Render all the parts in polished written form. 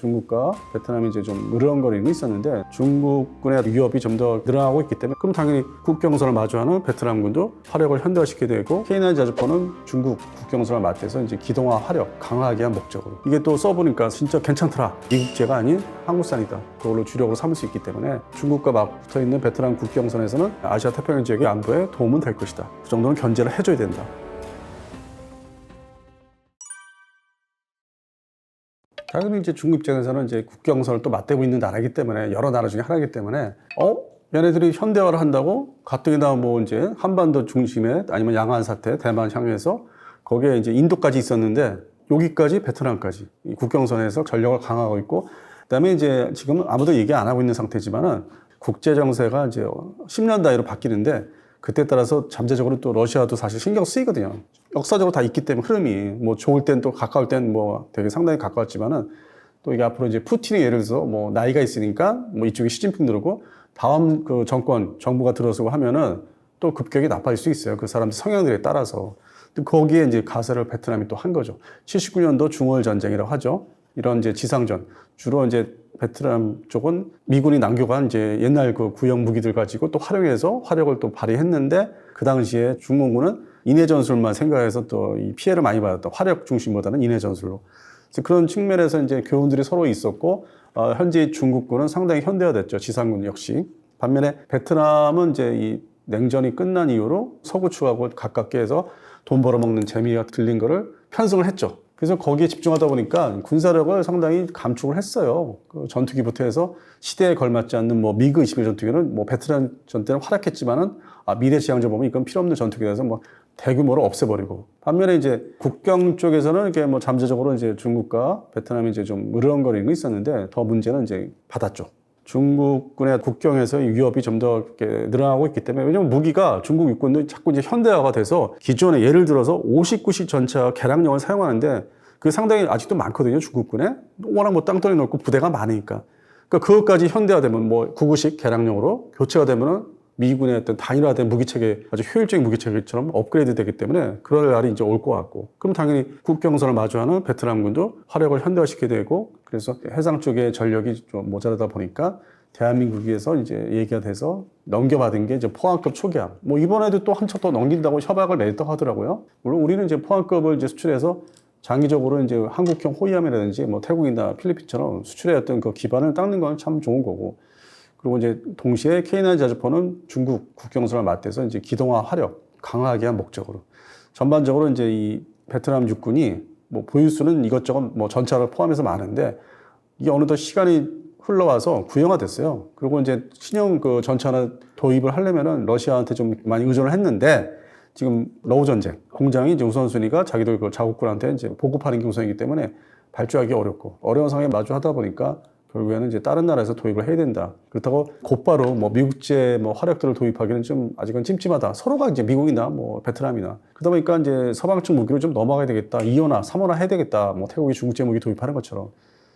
중국과 베트남이 이제 좀 으르렁거리는 게 있었는데 중국군의 위협이 좀 더 늘어나고 있기 때문에 그럼 당연히 국경선을 마주하는 베트남군도 화력을 현대화시키게 되고 K9 자주포는 중국 국경선을 맞대서 이제 기동화 화력 강화하기 위한 목적으로 이게 또 써보니까 진짜 괜찮더라. 미국제가 아닌 한국산이다. 그걸로 주력으로 삼을 수 있기 때문에 중국과 막 붙어있는 베트남 국경선에서는 아시아 태평양 지역의 안보에 도움은 될 것이다. 그 정도는 견제를 해줘야 된다. 당연히 이제 중국 입장에서는 이제 국경선을 또 맞대고 있는 나라이기 때문에 여러 나라 중에 하나이기 때문에 얘네들이 현대화를 한다고 가뜩이나 뭐 이제 한반도 중심에 아니면 양안 사태, 대만 향해서 거기에 이제 인도까지 있었는데 여기까지 베트남까지 이 국경선에서 전력을 강화하고 있고 그다음에 이제 지금 아무도 얘기 안 하고 있는 상태지만은 국제 정세가 이제 10년 단위로 바뀌는데 그때 따라서 잠재적으로 또 러시아도 사실 신경 쓰이거든요. 역사적으로 다 있기 때문에 흐름이 뭐 좋을 땐 또 가까울 땐 뭐 되게 상당히 가까웠지만은 또 이게 앞으로 이제 푸틴이 예를 들어서 뭐 나이가 있으니까 뭐 이쪽에 시진핑 들어오고 다음 그 정부가 들어서고 하면은 또 급격히 나빠질 수 있어요. 그 사람들 성향들에 따라서. 거기에 이제 가세를 베트남이 또 한 거죠. 79년도 중월 전쟁이라고 하죠. 이런 이제 지상전. 주로 이제 베트남 쪽은 미군이 남겨간 이제 옛날 그 구형 무기들 가지고 또 활용해서 화력을 또 발휘했는데 그 당시에 중공군은 인해 전술만 생각해서 또 이 피해를 많이 받았던 화력 중심보다는 인해 전술로. 그래서 그런 측면에서 이제 교훈들이 서로 있었고 현재 중국군은 상당히 현대화됐죠. 지상군 역시. 반면에 베트남은 이제 이 냉전이 끝난 이후로 서구 측하고 가깝게 해서 돈 벌어먹는 재미가 들린 거를 편승을 했죠. 그래서 거기에 집중하다 보니까 군사력을 상당히 감축을 했어요. 그 전투기부터 해서 시대에 걸맞지 않는 뭐 미그 21 전투기는 뭐 베트남 전 때는 활약했지만은 미래 지향적 보면 이건 필요 없는 전투기라서 뭐 대규모로 없애버리고 반면에 이제 국경 쪽에서는 이렇게 뭐 잠재적으로 이제 중국과 베트남이 이제 좀 으르렁거리는 게 있었는데 더 문제는 이제 바다쪽. 중국군의 국경에서의 위협이 좀 더 늘어나고 있기 때문에 왜냐하면 무기가 중국 육군도 자꾸 이제 현대화가 돼서 기존에 예를 들어서 59식 전차 개량령을 사용하는데 그게 상당히 아직도 많거든요. 중국군에 워낙 뭐 땅덩이 넓고 부대가 많으니까 그러니까 그것까지 현대화되면 뭐 99식 개량령으로 교체가 되면은 미군의 어떤 단일화된 무기체계 아주 효율적인 무기체계처럼 업그레이드 되기 때문에 그럴 날이 이제 올 것 같고 그럼 당연히 국경선을 마주하는 베트남군도 화력을 현대화시키게 되고 그래서 해상 쪽에 전력이 좀 모자라다 보니까 대한민국에서 이제 얘기가 돼서 넘겨받은 게 이제 포항급 초기함. 뭐 이번에도 또 한 척 더 넘긴다고 협약을 맺었다고 하더라고요. 물론 우리는 이제 포항급을 이제 수출해서 장기적으로 이제 한국형 호위함이라든지 뭐 태국이나 필리핀처럼 수출해 왔던 그 기반을 닦는 건 참 좋은 거고. 그리고 이제 동시에 K9 자주포는 중국 국경선을 맞대서 이제 기동화 화력 강화하기 위한 목적으로 전반적으로 이제 이 베트남 육군이 뭐 보유수는 이것저것 뭐 전차를 포함해서 많은데 이게 어느덧 시간이 흘러와서 구형화됐어요. 그리고 이제 신형 그 전차나 도입을 하려면은 러시아한테 좀 많이 의존을 했는데 지금 러우 전쟁 공장이 이제 우선순위가 자기들 그 자국군한테 이제 보급하는 게 우선이기 때문에 발주하기 어렵고 어려운 상황에 마주하다 보니까 결국에는 이제 다른 나라에서 도입을 해야 된다. 그렇다고 곧바로 뭐 미국제 뭐 화력들을 도입하기는 좀 아직은 찜찜하다. 서로가 이제 미국이나 뭐 베트남이나 그러다 보니까 이제 서방 측 무기로 좀 넘어가야 되겠다. 2호나 3호나 해야 되겠다. 뭐 태국이 중국제 무기 도입하는 것처럼.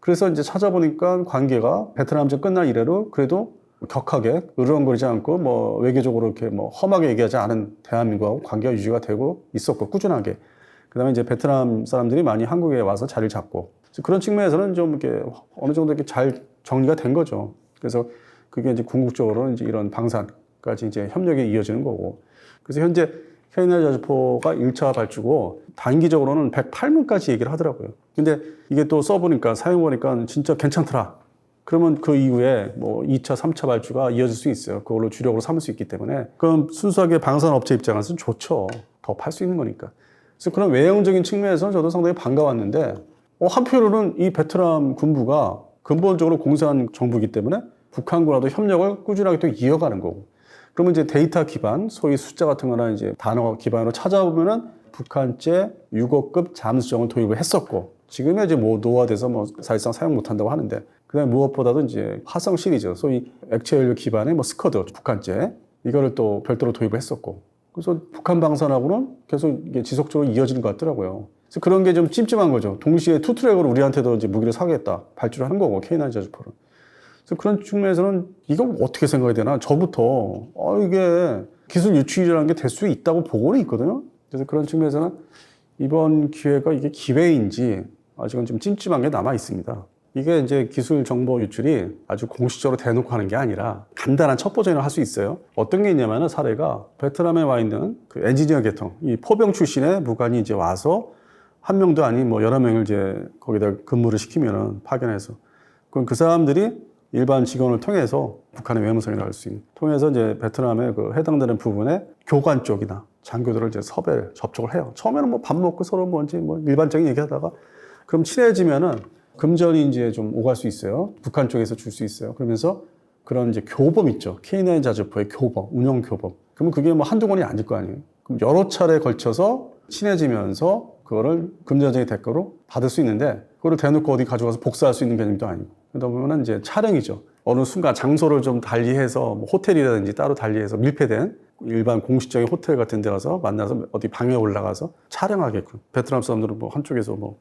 그래서 이제 찾아보니까 관계가 베트남전 끝날 이래로 그래도 격하게 으르렁거리지 않고 뭐 외교적으로 이렇게 뭐 험하게 얘기하지 않은 대한민국하고 관계가 유지가 되고 있었고 꾸준하게. 그다음에 이제 베트남 사람들이 많이 한국에 와서 자리를 잡고 그런 측면에서는 좀 이렇게 어느 정도 이렇게 잘 정리가 된 거죠. 그래서 그게 이제 궁극적으로 이제 이런 방산까지 이제 협력에 이어지는 거고. 그래서 현재 K9 자주포가 1차 발주고 단기적으로는 108문까지 얘기를 하더라고요. 근데 이게 또 써보니까 사용해보니까 진짜 괜찮더라. 그러면 그 이후에 뭐 2차, 3차 발주가 이어질 수 있어요. 그걸로 주력으로 삼을 수 있기 때문에. 그럼 순수하게 방산업체 입장에서는 좋죠. 더 팔 수 있는 거니까. 그래서 그런 외형적인 측면에서는 저도 상당히 반가웠는데 한편으로는 이 베트남 군부가 근본적으로 공산 정부이기 때문에 북한군과도 협력을 꾸준하게 또 이어가는 거고. 그러면 이제 데이터 기반, 소위 숫자 같은 거나 이제 단어 기반으로 찾아보면은 북한제 6호급 잠수정을 도입을 했었고, 지금은 이제 뭐 노화돼서 뭐 사실상 사용 못 한다고 하는데, 그 다음에 무엇보다도 이제 화성 시리즈, 소위 액체 연료 기반의 뭐 스커드, 북한제, 이거를 또 별도로 도입을 했었고, 그래서 북한 방산하고는 계속 이게 지속적으로 이어지는 것 같더라고요. 그래서 그런 게 좀 찜찜한 거죠. 동시에 투트랙으로 우리한테도 이제 무기를 사겠다. 발주를 한 거고, K9 자주포를. 그래서 그런 측면에서는 이거 어떻게 생각해야 되나? 저부터, 이게 기술 유출이라는 게 될 수 있다고 보고는 있거든요. 그래서 그런 측면에서는 이번 기회가 이게 기회인지 아직은 좀 찜찜한 게 남아 있습니다. 이게 이제 기술 정보 유출이 아주 공식적으로 대놓고 하는 게 아니라 간단한 첩보 전이를 할 수 있어요. 어떤 게 있냐면은 사례가 베트남에 와 있는 그 엔지니어 계통, 이 포병 출신의 무관이 이제 와서 한 명도 아닌 뭐 여러 명을 이제 거기다 근무를 시키면은 파견해서 그럼 그 사람들이 일반 직원을 통해서 북한의 외무성이라 할 수 있는 통해서 이제 베트남의 그 해당되는 부분에 교관 쪽이나 장교들을 이제 섭외 접촉을 해요. 처음에는 뭐 밥 먹고 서로 뭔지 뭐 일반적인 얘기하다가 그럼 친해지면은 금전이 이제 좀 오갈 수 있어요. 북한 쪽에서 줄 수 있어요. 그러면서 그런 이제 교범 있죠. K9 자주포의 교범, 운영 교범. 그러면 그게 뭐 한두 번이 아닐 거 아니에요. 그럼 여러 차례 걸쳐서 친해지면서 그거를 금전적인 대가로 받을 수 있는데 그거를 대놓고 어디 가져가서 복사할 수 있는 개념도 아니고 그러다 보면은 이제 촬영이죠. 어느 순간 장소를 좀 달리해서 뭐 호텔이라든지 따로 달리해서 밀폐된 일반 공식적인 호텔 같은 데 가서 만나서 어디 방에 올라가서 촬영하게끔 베트남 사람들은 뭐 한쪽에서 뭐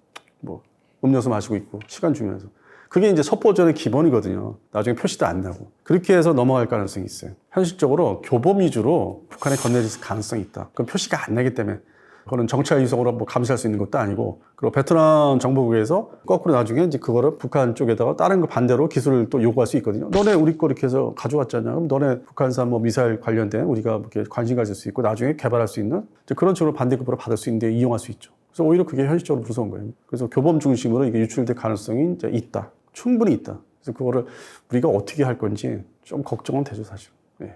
음료수 마시고 있고 시간 주면서 그게 이제 첩보전의 기본이거든요. 나중에 표시도 안 나고 그렇게 해서 넘어갈 가능성이 있어요. 현실적으로 교범 위주로 북한에 건네질 가능성이 있다. 그럼 표시가 안 나기 때문에 그거는 정찰 위성으로 뭐 감시할 수 있는 것도 아니고 그리고 베트남 정보국에서 거꾸로 나중에 이제 그거를 북한 쪽에다가 다른 거 반대로 기술을 또 요구할 수 있거든요. 너네 우리 거 이렇게 해서 가져왔잖아. 그럼 너네 북한산 뭐 미사일 관련된 우리가 이렇게 관심 가질 수 있고 나중에 개발할 수 있는 그런 식으로 반대급으로 받을 수 있는데 이용할 수 있죠. 그래서 오히려 그게 현실적으로 무서운 거예요. 그래서 교범 중심으로 이게 유출될 가능성이 이제 있다. 충분히 있다. 그래서 그거를 우리가 어떻게 할 건지 좀 걱정은 되죠, 사실. 네.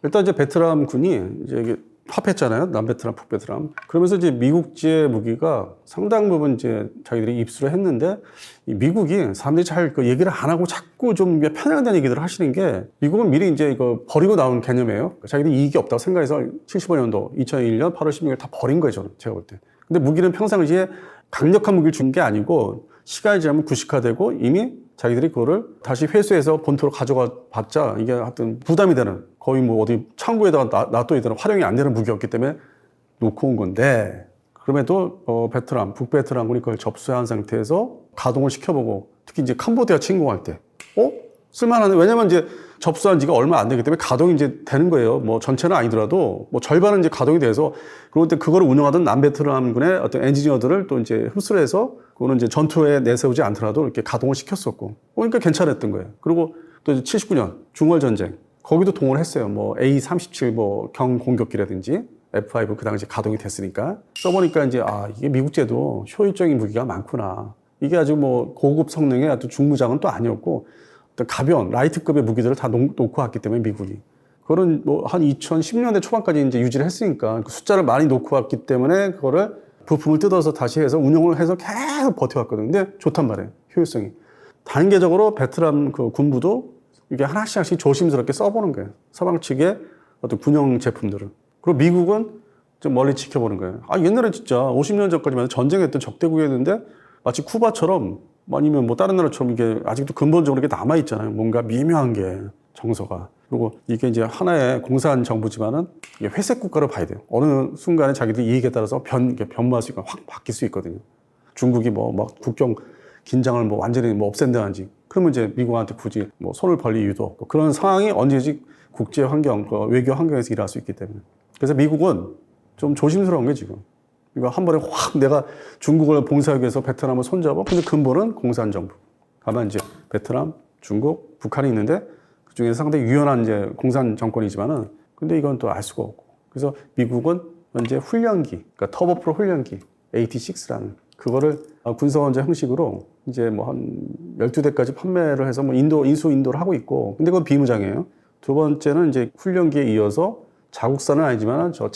일단 이제 베트남 군이 이제 이게 합했잖아요. 남베트남, 북베트남. 그러면서 이제 미국제 무기가 상당 부분 이제 자기들이 입수를 했는데 이 미국이 사람들이 잘 그 얘기를 안 하고 자꾸 좀 편향된 얘기들을 하시는 게 미국은 미리 이제 이거 버리고 나온 개념이에요. 자기들이 이익이 없다고 생각해서 75년도, 2001년 8월 16일 다 버린 거예요, 저는. 제가 볼 때. 근데 무기는 평상시에 강력한 무기를 준 게 아니고 시간이 지나면 구식화되고 이미 자기들이 그거를 다시 회수해서 본토로 가져가 봤자 이게 하여튼 부담이 되는 거의 뭐 어디 창고에다가 놔둬야 되는 활용이 안 되는 무기였기 때문에 놓고 온 건데 그럼에도 베트남, 북베트남군이 그걸 접수한 상태에서 가동을 시켜보고 특히 이제 캄보디아 침공할 때 쓸만하네. 왜냐면 이제 접수한 지가 얼마 안 되기 때문에 가동이 이제 되는 거예요. 뭐 전체는 아니더라도 뭐 절반은 이제 가동이 돼서 그리고 그거를 운영하던 남베트남군의 어떤 엔지니어들을 또 이제 흡수를 해서 그거는 이제 전투에 내세우지 않더라도 이렇게 가동을 시켰었고 그러니까 괜찮았던 거예요. 그리고 또 이제 79년 중월 전쟁 거기도 동원을 했어요. 뭐 A-37 뭐 경공격기라든지 F5 그 당시 가동이 됐으니까 써보니까 이제 이게 미국제도 효율적인 무기가 많구나. 이게 아주 뭐 고급 성능의 어떤 중무장은 또 아니었고 가벼운 라이트급의 무기들을 다 놓고 왔기 때문에 미국이 그거는 뭐 한 2010년대 초반까지 이제 유지를 했으니까 그 숫자를 많이 놓고 왔기 때문에 그거를 부품을 뜯어서 다시 해서 운용을 해서 계속 버텨왔거든요. 근데 좋단 말이에요. 효율성이. 단계적으로 베트남 그 군부도 이게 하나씩 조심스럽게 써보는 거예요. 서방 측의 어떤 군용 제품들을. 그리고 미국은 좀 멀리 지켜보는 거예요. 옛날에 진짜 50년 전까지만 전쟁했던 적대국이었는데 마치 쿠바처럼 아니면 뭐 다른 나라처럼 이게 아직도 근본적으로 이게 남아있잖아요. 뭔가 미묘한 게 정서가. 그리고 이게 이제 하나의 공산 정부지만은 이게 회색 국가로 봐야 돼요. 어느 순간에 자기들 이익에 따라서 변모할 수 있고 확 바뀔 수 있거든요. 중국이 뭐 막 국경 긴장을 뭐 완전히 뭐 없앤다든지 그러면 이제 미국한테 굳이 뭐 손을 벌릴 이유도 없고 그런 상황이 언제든지 국제 환경, 그 외교 환경에서 일어날 수 있기 때문에. 그래서 미국은 좀 조심스러운 게 지금. 이거 한 번에 확 내가 중국을 봉쇄하기 위해서 베트남을 손잡아. 근데 근본은 공산정부. 가만 이제 베트남, 중국, 북한이 있는데 그 중에서 상당히 유연한 이제 공산 정권이지만은 근데 이건 또 알 수가 없고. 그래서 미국은 현재 훈련기, 그러니까 터보프로 훈련기, AT-6라는 그거를 군사원자 형식으로 이제 뭐 한 12대까지 판매를 해서 뭐 인수인도를 하고 있고. 근데 그건 비무장이에요. 두 번째는 이제 훈련기에 이어서 자국산은 아니지만 저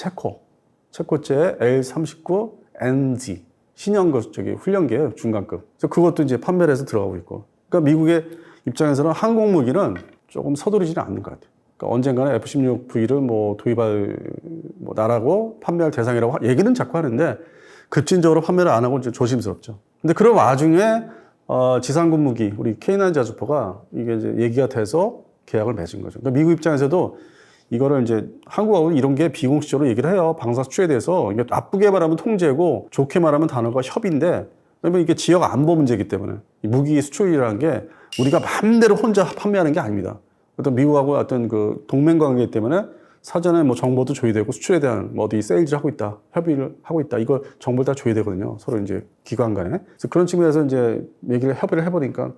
체코제 L-39NZ 신형 훈련기예요. 중간급. 그래서 그것도 이제 판매를 해서 들어가고 있고. 그러니까 미국의 입장에서는 항공 무기는 조금 서두르지는 않는 것 같아요. 그러니까 언젠가는 F-16V를 뭐 도입할 뭐 나라고 판매할 대상이라고 얘기는 자꾸 하는데 급진적으로 판매를 안 하고 이제 조심스럽죠. 근데 그런 와중에 지상군 무기 우리 K9 자주포가 이게 이제 얘기가 돼서 계약을 맺은 거죠. 그러니까 미국 입장에서도 이거를 이제 한국하고는 이런 게 비공식적으로 얘기를 해요. 방사 수출에 대해서. 이게 나쁘게 말하면 통제고 좋게 말하면 단어가 협의인데 왜냐면 이게 지역 안보 문제이기 때문에 이 무기 수출이라는 게 우리가 마음대로 혼자 판매하는 게 아닙니다. 어떤 미국하고 어떤 그 동맹 관계 때문에 사전에 뭐 정보도 조회되고 수출에 대한 뭐 어디 세일즈 하고 있다, 협의를 하고 있다, 이거 정보를 다 조회되거든요. 서로 이제 기관 간에. 그래서 그런 측면에서 이제 협의를 해보니까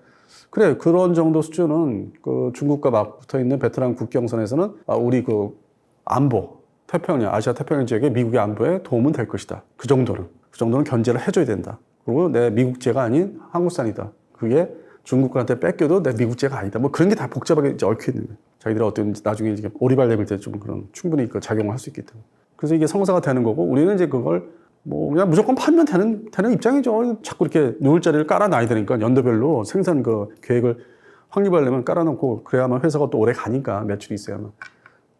그래, 그런 정도 수준은 그 중국과 맞붙어 있는 베트남 국경선에서는 우리 그 안보, 태평양, 아시아 태평양 지역의 미국의 안보에 도움은 될 것이다. 그 정도는 견제를 해줘야 된다. 그리고 내 미국제가 아닌 한국산이다. 그게 중국한테 뺏겨도 내 미국제가 아니다. 뭐 그런 게 다 복잡하게 이제 얽혀 있는 거예요. 자기들이 어떤 나중에 이제 오리발 내밀 때 좀 그런 충분히 그 작용을 할 수 있기 때문에. 그래서 이게 성사가 되는 거고 우리는 이제 그걸 뭐 그냥 무조건 팔면 되는 입장이죠. 자꾸 이렇게 놓을 자리를 깔아놔야 되니까 연도별로 생산 그 계획을 확립하려면 깔아놓고 그래야만 회사가 또 오래 가니까 매출이 있어야만.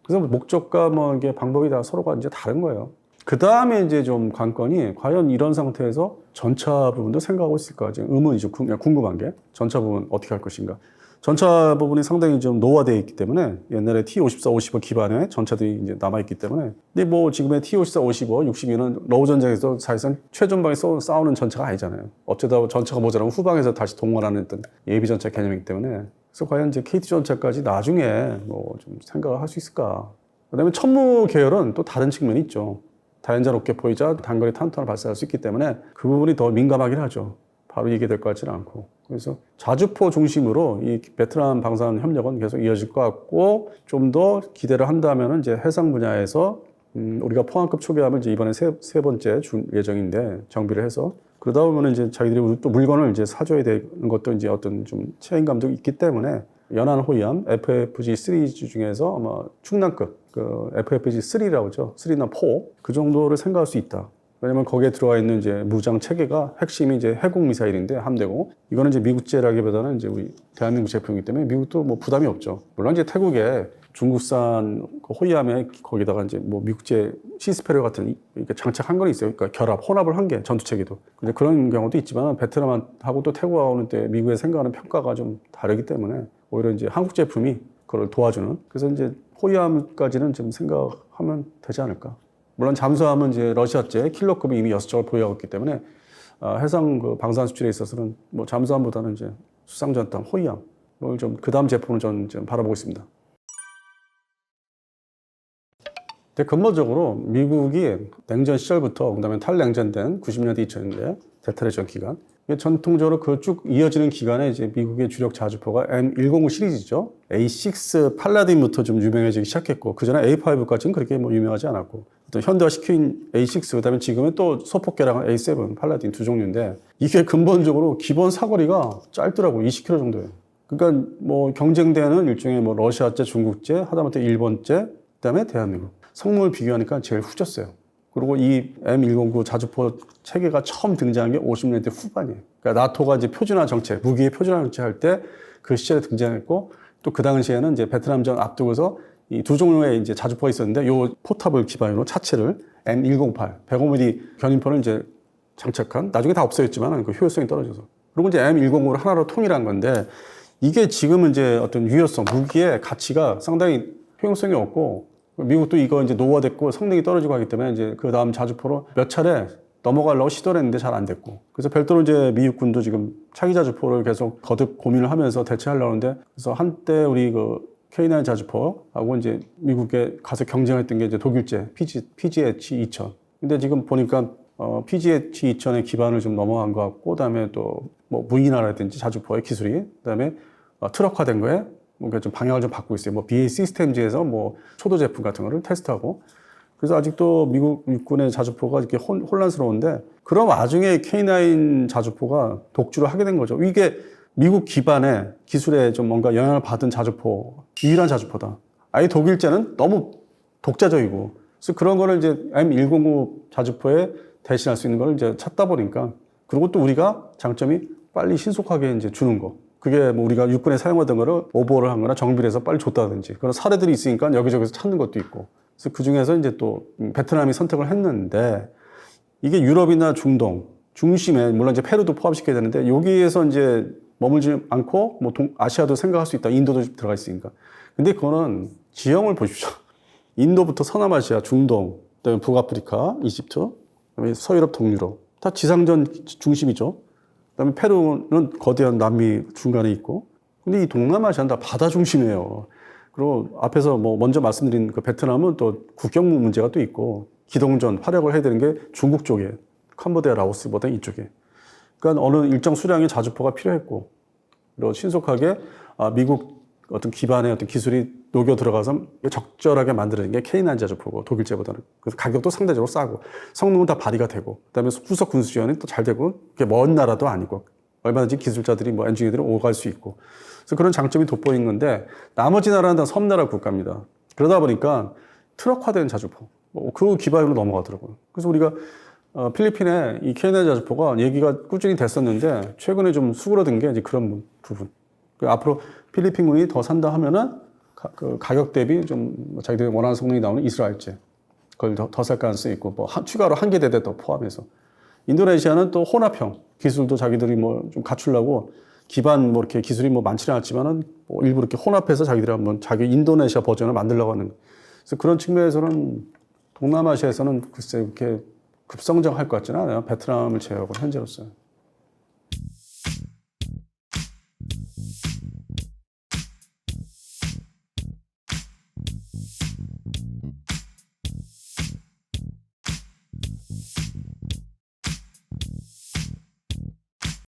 그래서 목적과 뭐 이게 방법이 다 서로가 이제 다른 거예요. 그 다음에 이제 좀 관건이 과연 이런 상태에서 전차 부분도 생각하고 있을까? 지금 의문이죠. 궁금한 게 전차 부분 어떻게 할 것인가? 전차 부분이 상당히 좀 노화되어 있기 때문에 옛날에 T54, 55 기반의 전차들이 이제 남아있기 때문에 근데 뭐 지금의 T54, 55, 62는 러우 전쟁에서 사실상 최전방에 싸우는 전차가 아니잖아요. 어쩌다 전차가 모자라면 후방에서 다시 동원하는 어떤 예비 전차 개념이기 때문에 그래서 과연 이제 KT 전차까지 나중에 뭐 좀 생각을 할 수 있을까? 그다음에 천무 계열은 또 다른 측면이 있죠. 다연자 로켓포이자 단거리 탄두탄을 발사할 수 있기 때문에 그 부분이 더 민감하긴 하죠. 바로 얘기될 것 같지는 않고. 그래서 자주포 중심으로 이 베트남 방산 협력은 계속 이어질 것 같고 좀 더 기대를 한다면 이제 해상 분야에서 우리가 포항급 초기함을 이제 이번에 세 번째 줄 예정인데 정비를 해서 그러다 보면 이제 자기들이 또 물건을 이제 사줘야 되는 것도 이제 어떤 좀 책임감도 있기 때문에 연안 호위함 FFG 시리즈 중에서 아마 충남급 그 FFG 3라고 하죠. 3나 4 그 정도를 생각할 수 있다. 왜냐면 거기에 들어와 있는 이제 무장 체계가 핵심이 이제 해공 미사일인데 함대고 이거는 이제 미국제라기보다는 이제 우리 대한민국 제품이기 때문에 미국도 뭐 부담이 없죠. 물론 이제 태국에 중국산 그 호위함에 거기다가 이제 뭐 미국제 시스페리오 같은 이렇게 장착한 건 있어요. 그러니까 결합, 혼합을 한 게 전투 체계도. 근데 그런 경우도 있지만 베트남하고 또 태국하고 오는 때 미국의 생각하는 평가가 좀 다르기 때문에 오히려 이제 한국 제품이 그걸 도와주는. 그래서 이제 호위함까지는 좀 생각하면 되지 않을까. 물론 잠수함은 이제 러시아제 킬러급이 이미 6척을 보유하고 있기 때문에 해상 그 방산 수출에 있어서는 뭐 잠수함보다는 이제 수상전함, 호위함 이걸 좀 그 다음 제품을 좀 바라보고 있습니다. 근데 근본적으로 미국이 냉전 시절부터 그다음에 탈냉전된 90년대 2000년대 대탈해전 기간 전통적으로 그 쭉 이어지는 기간에 이제 미국의 주력 자주포가 M109 시리즈죠. A6 팔라딘부터 좀 유명해지기 시작했고 그 전에 A5까지는 그렇게 뭐 유명하지 않았고 또 현대화 시킨 A6 그다음에 지금은 또 소폭 개량한 A7 팔라딘 두 종류인데 이게 근본적으로 기본 사거리가 짧더라고 20km 정도예요. 그러니까 뭐 경쟁되는 일종의 뭐 러시아제, 중국제, 하다못해 일본제, 그다음에 대한민국 성능을 비교하니까 제일 후졌어요. 그리고 이 M109 자주포 체계가 처음 등장한 게 50년대 후반이에요. 그러니까 나토가 이제 표준화 정책, 무기의 표준화 정책할 때 그 시절에 등장했고 또 그 당시에는 이제 베트남전 앞두고서 이 두 종류의 이제 자주포가 있었는데 요 포탑을 기반으로 차체를 M108, 105mm 견인포를 이제 장착한 나중에 다 없어졌지만 그 효율성이 떨어져서 그리고 이제 M109를 하나로 통일한 건데 이게 지금은 이제 어떤 유효성, 무기의 가치가 상당히 효용성이 없고 미국도 이거 이제 노후화됐고 성능이 떨어지고 하기 때문에 이제 그 다음 자주포로 몇 차례 넘어가려고 시도를 했는데 잘 안 됐고. 그래서 별도로 이제 미국군도 지금 차기 자주포를 계속 거듭 고민을 하면서 대체하려고 하는데 그래서 한때 우리 그 K9 자주포하고 이제 미국에 가서 경쟁했던 게 이제 독일제 PGH-2000. 근데 지금 보니까 PGH-2000의 기반을 좀 넘어간 것 같고 그다음에 또 뭐 무인화라든지 자주포의 기술이 그다음에 트럭화된 거에 뭔가 좀 방향을 좀 바꾸고 있어요. 뭐 BAE 시스템즈에서 뭐 초도 제품 같은 거를 테스트하고. 그래서 아직도 미국 육군의 자주포가 이렇게 혼란스러운데 그런 와중에 K9 자주포가 독주를 하게 된 거죠. 이게 미국 기반의 기술에 좀 뭔가 영향을 받은 자주포, 유일한 자주포다. 아예 독일제는 너무 독자적이고. 그래서 그런 거를 이제 M109 자주포에 대신할 수 있는 걸 이제 찾다 보니까 그리고 또 우리가 장점이 빨리 신속하게 이제 주는 거. 그게 뭐 우리가 육군에 사용하던 거를 오버를 한 거나 정비를 해서 빨리 줬다든지 그런 사례들이 있으니까 여기저기서 찾는 것도 있고. 그래서 그 중에서 이제 또 베트남이 선택을 했는데 이게 유럽이나 중동, 중심에 물론 이제 페루도 포함시켜야 되는데 여기에서 이제 머물지 않고 뭐 아시아도 생각할 수 있다. 인도도 들어가 있으니까. 근데 그거는 지형을 보십시오. 인도부터 서남아시아, 중동, 그다음에 북아프리카, 이집트, 그다음에 서유럽, 동유럽 다 지상전 중심이죠. 그다음에 페루는 거대한 남미 중간에 있고, 근데 이 동남아시아는 다 바다 중심이에요. 그리고 앞에서 뭐 먼저 말씀드린 그 베트남은 또 국경 문제가 또 있고 기동전 활약을 해야 되는 게 중국 쪽에 캄보디아 라오스보다 이쪽에. 그러니까 어느 일정 수량의 자주포가 필요했고 그리고 신속하게 미국 어떤 기반의 어떤 기술이 녹여 들어가서 적절하게 만드는 게 K9 자주포고 독일제보다는. 그래서 가격도 상대적으로 싸고 성능은 다 발휘가 되고 그다음에 후속 군수 지원이 또 잘 되고 그게 먼 나라도 아니고 얼마든지 기술자들이 뭐 엔지니어들이 오갈 수 있고 그래서 그런 장점이 돋보인 건데 나머지 나라는 다 섬나라 국가입니다. 그러다 보니까 트럭화된 자주포 그 기반으로 넘어가더라고요. 그래서 우리가 필리핀에 이 K9 자주포가 얘기가 꾸준히 됐었는데 최근에 좀 수그러든 게 이제 그런 부분. 앞으로 필리핀군이 더 산다 하면은 그 가격 대비 좀 자기들이 원하는 성능이 나오는 이스라엘제 그걸 더 살 가능성이 있고 뭐 추가로 한 개 대대 더 포함해서 인도네시아는 또 혼합형 기술도 자기들이 뭐 좀 갖추려고 기반 뭐 이렇게 기술이 뭐 많지는 않지만은 뭐 일부 이렇게 혼합해서 자기들이 한번 자기 인도네시아 버전을 만들려고 하는 그래서 그런 측면에서는 동남아시아에서는 글쎄 이렇게 급성장할 것 같지는 않아요. 베트남을 제외하고 현재로서는.